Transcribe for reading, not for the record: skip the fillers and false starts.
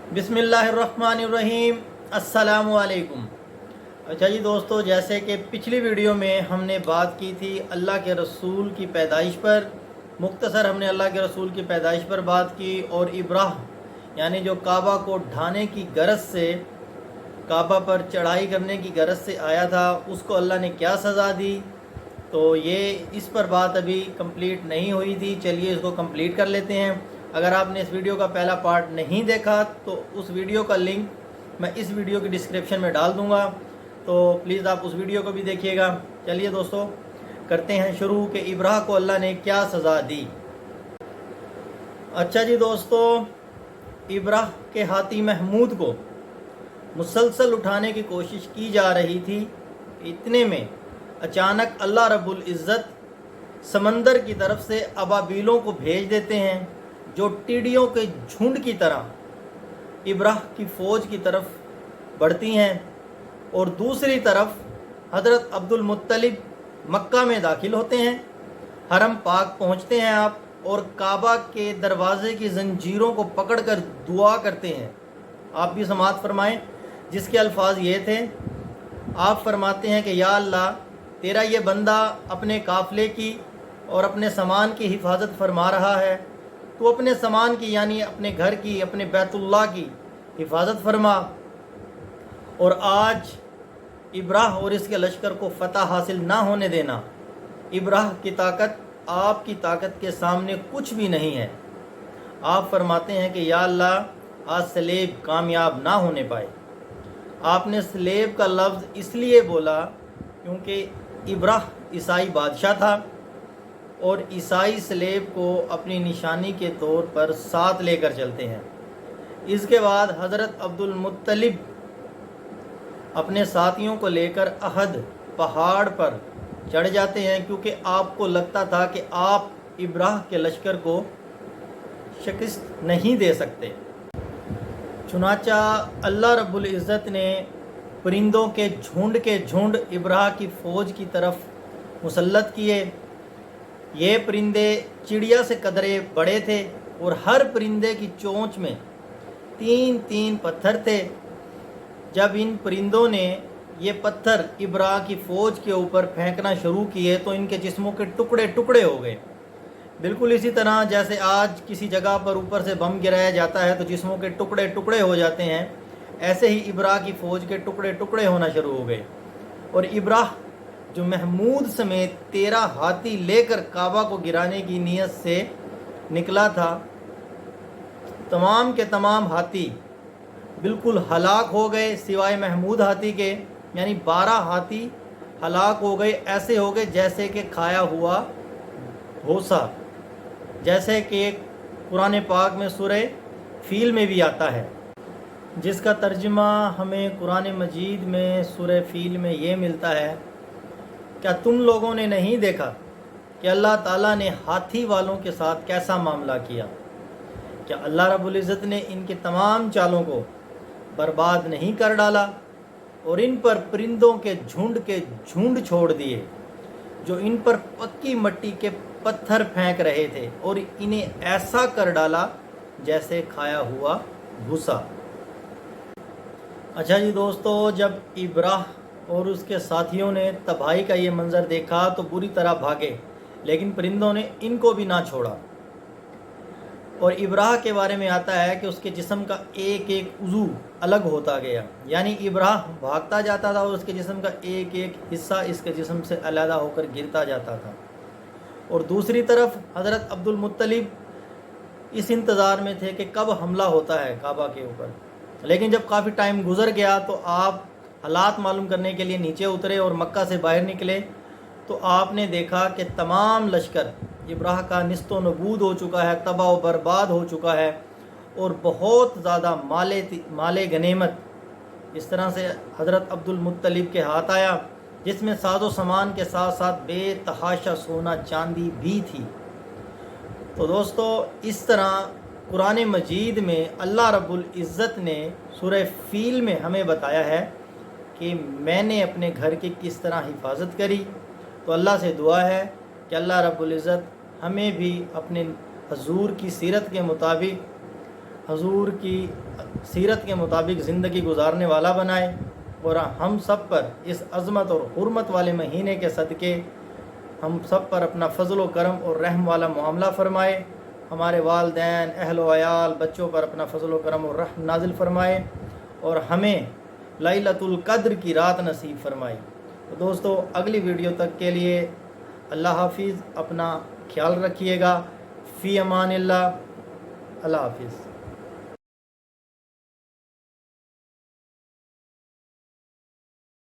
बिस्मिल्लाहिर्रहमानिर्रहीम। अस्सलामुअलैकुम। अच्छा जी दोस्तों, जैसे कि पिछली वीडियो में हमने बात की थी अल्लाह के रसूल की पैदाइश पर, मुख्तसर हमने अल्लाह के रसूल की पैदाइश पर बात की और इब्राह यानी जो काबा को ढाने की गरज से, काबा पर चढ़ाई करने की गरज से आया था, उसको अल्लाह ने क्या सज़ा दी। तो ये इस पर बात अभी कंप्लीट नहीं हुई थी। चलिए इसको कंप्लीट कर लेते हैं। अगर आपने इस वीडियो का पहला पार्ट नहीं देखा तो उस वीडियो का लिंक मैं इस वीडियो की डिस्क्रिप्शन में डाल दूंगा, तो प्लीज़ आप उस वीडियो को भी देखिएगा। चलिए दोस्तों करते हैं शुरू कि इब्राह को अल्लाह ने क्या सज़ा दी। अच्छा जी दोस्तों, इब्राह के हाथी महमूद को मुसलसल उठाने की कोशिश की जा रही थी। इतने में अचानक अल्लाह रब्बुल इज़्ज़त समंदर की तरफ से अबाबीलों को भेज देते हैं, जो टिड्डियों के झुंड की तरह इब्राह की फ़ौज की तरफ बढ़ती हैं। और दूसरी तरफ हज़रत अब्दुल मुत्तलिब मक्का में दाखिल होते हैं, हरम पाक पहुंचते हैं आप, और काबा के दरवाज़े की जंजीरों को पकड़कर दुआ करते हैं। आप भी समाअत फरमाएं, जिसके अल्फाज ये थे। आप फरमाते हैं कि या अल्लाह, तेरा ये बंदा अपने काफ़िले की और अपने सामान की हिफाजत फरमा रहा है, तो अपने सामान की यानी अपने घर की, अपने बैतुल्लाह की हिफाजत फरमा, और आज इब्राह और इसके लश्कर को फ़तह हासिल ना होने देना। इब्राह की ताकत आपकी ताकत के सामने कुछ भी नहीं है। आप फरमाते हैं कि या अल्लाह, आज सलेब कामयाब ना होने पाए। आपने सलेब का लफ्ज़ इसलिए बोला क्योंकि इब्राह ईसाई बादशाह था और ईसाई सलेब को अपनी निशानी के तौर पर साथ लेकर चलते हैं। इसके बाद हज़रत अब्दुल मुत्तलिब अपने साथियों को लेकर अहद पहाड़ पर चढ़ जाते हैं, क्योंकि आपको लगता था कि आप इब्राह के लश्कर को शिकस्त नहीं दे सकते। चुनाचा अल्लाह रब्बुल इज़्ज़त ने परिंदों के झुंड इब्राह की फ़ौज की तरफ मुसल्लत किए। ये परिंदे चिड़िया से कदरे बड़े थे और हर परिंदे की चोंच में 3-3 पत्थर थे। जब इन परिंदों ने ये पत्थर इब्राह की फ़ौज के ऊपर फेंकना शुरू किए तो इनके जिस्मों के टुकड़े टुकड़े हो गए। बिल्कुल इसी तरह जैसे आज किसी जगह पर ऊपर से बम गिराया जाता है तो जिस्मों के टुकड़े टुकड़े हो जाते हैं, ऐसे ही इब्राह की फ़ौज के टुकड़े टुकड़े होना शुरू हो गए। और इब्राह जो महमूद समेत 13 हाथी लेकर काबा को गिराने की नीयत से निकला था, तमाम के तमाम हाथी बिल्कुल हलाक हो गए, सिवाय महमूद हाथी के, यानी 12 हाथी हलाक हो गए। ऐसे हो गए जैसे कि खाया हुआ भूसा, जैसे कि कुरान पाक में सूरह फील में भी आता है, जिसका तर्जुमा हमें कुरान मजीद में सूरह फील में ये मिलता है। क्या तुम लोगों ने नहीं देखा कि अल्लाह ताला ने हाथी वालों के साथ कैसा मामला किया? क्या अल्लाह रब्बुल इज़्ज़त ने इनके तमाम चालों को बर्बाद नहीं कर डाला और इन पर परिंदों के झुंड छोड़ दिए, जो इन पर पक्की मिट्टी के पत्थर फेंक रहे थे, और इन्हें ऐसा कर डाला जैसे खाया हुआ भूसा। अच्छा जी दोस्तों, जब इब्राह और उसके साथियों ने तबाही का ये मंज़र देखा तो बुरी तरह भागे, लेकिन परिंदों ने इनको भी ना छोड़ा। और इब्राह के बारे में आता है कि उसके जिस्म का एक एक उज़ू अलग होता गया, यानी इब्राह भागता जाता था और उसके जिस्म का एक एक हिस्सा इसके जिस्म से अलहदा होकर गिरता जाता था। और दूसरी तरफ हज़रत अब्दुल मुत्तलिब इस इंतज़ार में थे कि कब हमला होता है काबा के ऊपर। लेकिन जब काफ़ी टाइम गुज़र गया तो आप हालात मालूम करने के लिए नीचे उतरे और मक्का से बाहर निकले, तो आपने देखा कि तमाम लश्कर इब्राह का निस्तो नबूद हो चुका है, तबाह व बर्बाद हो चुका है, और बहुत ज़्यादा माले गनीमत इस तरह से हज़रत अब्दुल मुत्तलिब के हाथ आया, जिसमें साजो सामान के साथ साथ बेतहाशा सोना चांदी भी थी। तो दोस्तों, इस तरह कुरान मजीद में अल्लाह रब्बुल इज़्ज़त ने सूरह फील में हमें बताया है कि मैंने अपने घर की किस तरह हिफाजत करी। तो अल्लाह से दुआ है कि अल्लाह रब्बुल इज़्ज़त हमें भी अपने हजूर की सीरत के मुताबिक, हजूर की سیرت کے مطابق زندگی گزارنے والا بنائے، اور ہم سب پر اس عظمت اور حرمت والے مہینے کے صدقے ہم سب پر اپنا فضل و کرم اور رحم والا معاملہ فرمائے، ہمارے والدین، اہل و عیال، بچوں پر اپنا فضل و کرم اور رحم نازل فرمائے، اور ہمیں لیلۃ القدر کی رات نصیب فرمائی۔ تو دوستو اگلی ویڈیو تک کے لیے اللہ حافظ، اپنا خیال رکھیے گا، فی امان اللہ، اللہ حافظ۔